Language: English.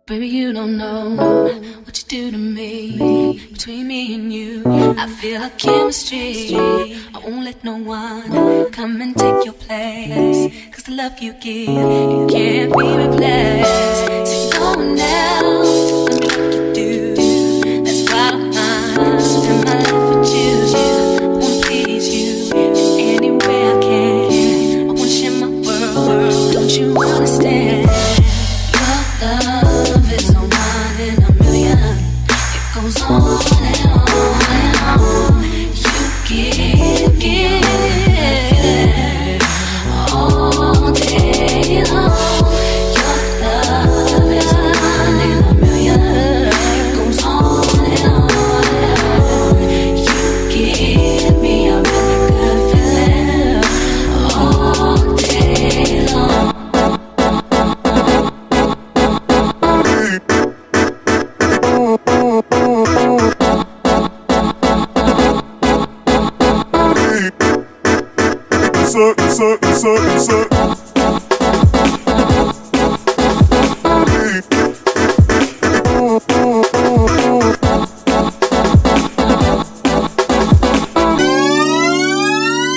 Baby, you don't know what you do to me. Between me and you, I feel a chemistry. I won't let no one come and take your place. Cause the love you give, it can't be replaced. So no one else can do what you do. That's why I'm spend my life with you. I wanna please you in any way I can. I wanna share my world, don't you understand? Your love is a one in a million. It goes on and on and on. You give all day long. Your love is a one in a million. It goes on and on and on. You give me a really good feeling all day long. Insert.